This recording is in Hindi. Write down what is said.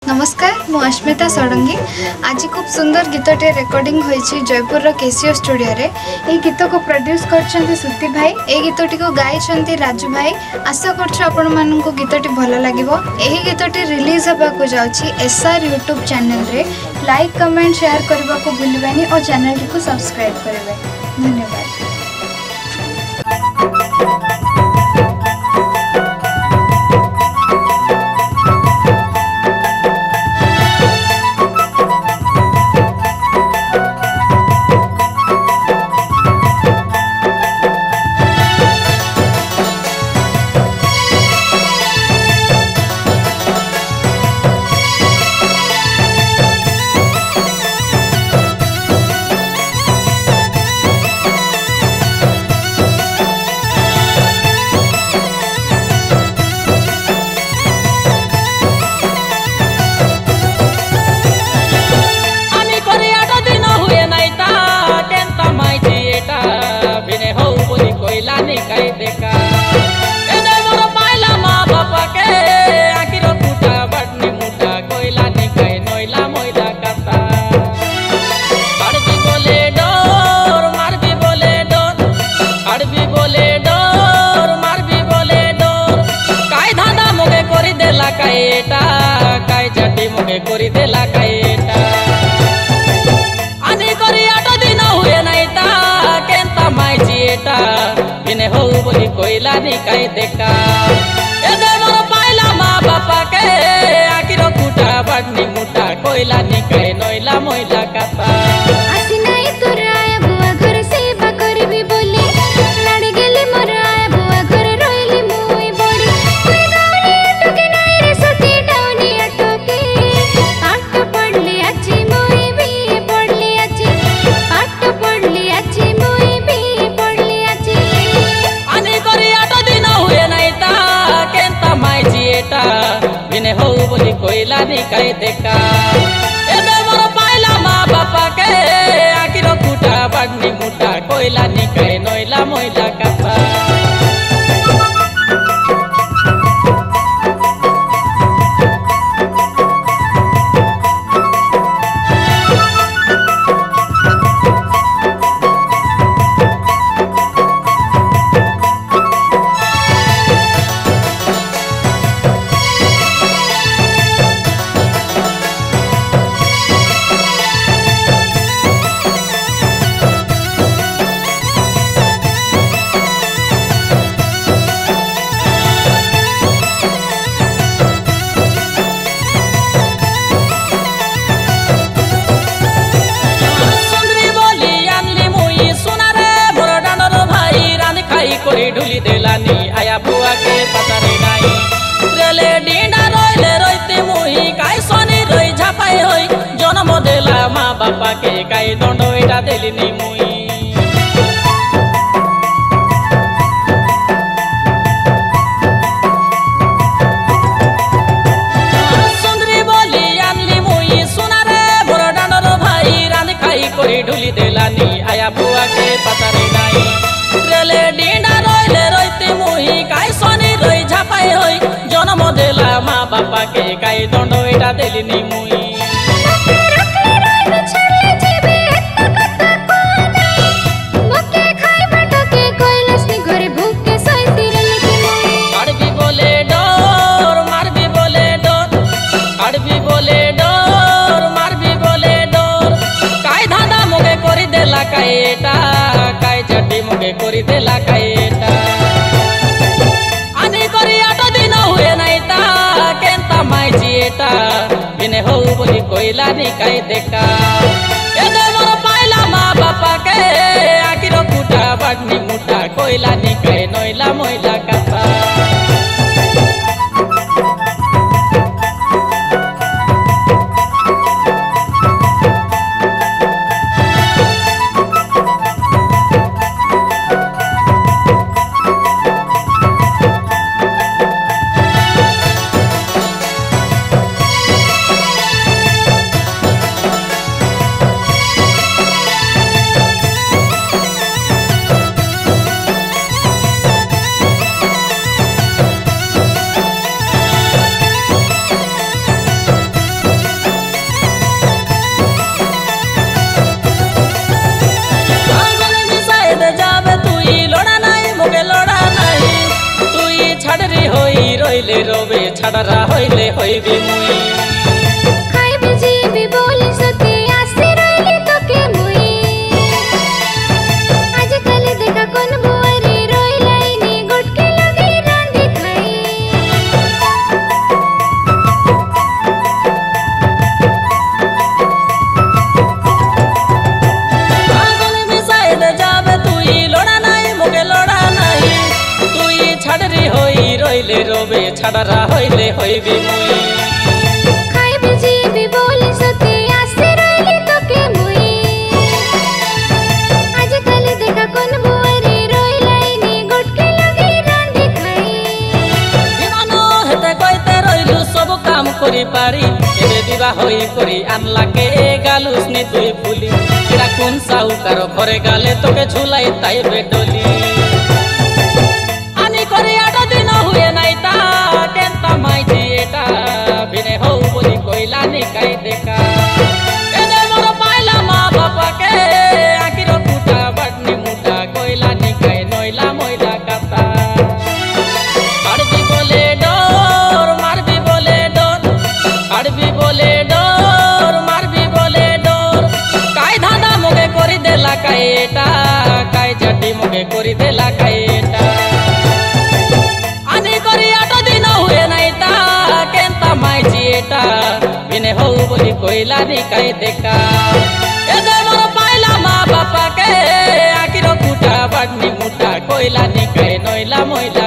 नमस्कार मु अस्मिता षडंगी। आज खूब सुंदर गीतटे रेकर्डिंग होईछि जयपुर केसीओ स्टूडियो रे। ए गीत को प्रोड्यूस करछन्ती सुति भाई। ए गीतटी को गाइछन्ती राजू भाई। आशा करछु आपण माननकु गीतटी भलो लागिवो। एही गीतटी रिलीज होबा को जाउछि एसआर यूट्यूब चैनल रे। लाइक कमेंट शेयर करबा को भूलबानी और चैनल को सब्सक्राइब करबे। धन्यवाद। करी देला कायटा आनी करी 8 दिन हुए नाइता केंता माइची एटा बिने हो बोली कोइला नी काई देखा ए दे मोर पाइला मा बापा के आकिरो कुटा बडनी मुटा कोइला नी काई नोइला मोइला कापा आसी नाही तोर आया बुआ घर सेवा करबी बोली लड़ी गेली मोर आया बुआ घर रोइली मुई बड़ी कोई गावनी अटके नाही रे सती डाउनी अटके पाठ पढ़ली आची मुई भी पढ़ली आची पाठ पढ़ली आची मुई भी पढ़ली आची आनी करी 8 दिन हुए नाइता केंता माइची एटा बिने हो बोली कोइला नी काई देखा ए दे मोर पाइला मा बापा के आकिरो कुटा बडनी मुटा कोइला नी काई नोइला मोइला कापा ढुली देलानी आया बुआ के पतारे नाही रेले डींडा रोइले रोइते मुही काय सोनी रोई झापाई होई जन्म देला माँ बापा के काय दंड एटा देलिनी मुई सुंदरी बोली आनली मुई सुना रे मोर डांडर भाई रांध खाई कोरी ढुली देलानी आया बुआ के पतारे नाही रेले डींडा रोइले रोइते मुही काय सोनी रोई झापाई होई जन्म देला माँ बापा के काय दंड एटा देलिनी मुई अड़बी बोले डोर मारबी बोले डोर अड़बी बोले डोर मारबी बोले डोर काय धांधा मुगे करी देला कायटा काय चड्डी मुगे करी देला कायटा आनी करी 8 दिन हुए नाइता केंता माइची एटा बिने हो बोली कोइला नी काय देखा ए दे मोर पाइला मा बापा के आकिरो कुटा बडनी मुटा कोइला नी काय नोइला मोइला कापा छाड़रा हईले हईबी मुई खाइबे जीबी बोली सती आसे रहिली तोके मुई आजकल देखा कोन बुआरी रोइलाइनी गुटके लगे रांधी खाई आंगन में शायद जाबे तुई लोड़ा नहीं मुके लोड़ा नहीं तुई छाड़री होई रोइले रोबे छाड़रा हईले हईबी मुई खाइबे जीबी बोली सती आसे रहिली तोके मुई आजकल देखा कोन बुआरी रोइलाइनी गुटके लगे रांधी खाई বিমানো হেতে কইতে রইলু সব কাম করি পারি এবে বিবাহ হই করি আনলাকে গালুস নি তুই ভুলি এরা কোন সাউকার ঘরে গালে তোকে ঝুলাই তাই বেডলি আনি করে আট দিন হুয়ে নাই তা কেনতা মাইজি এটা বিনে হও বলি কইলা নি কাই দেখা এনে মোর পাইলা মা বাপাকে আকির কুটা বাটনি মুটা কইলা নি কাই নইলা মইলা কাতা ছাড়বি বলে ডর মারবি বলে ডর ছাড়বি বলে ডর মারবি বলে ডর কাই ধাঁধা মুখে করি দেলা কাইটা কাই জাটি মুখে করি দেলা কাইটা আনি করি আট দিন হুয়ে নাই তা কেনতা মাইছি এটা বিনে হও বলি কইলা নি কাই দেখা এদে মোর পাইলা মা বাপাকে আকির কুটা বাটনি মুটা কইলা নি কাই নইলা মইলা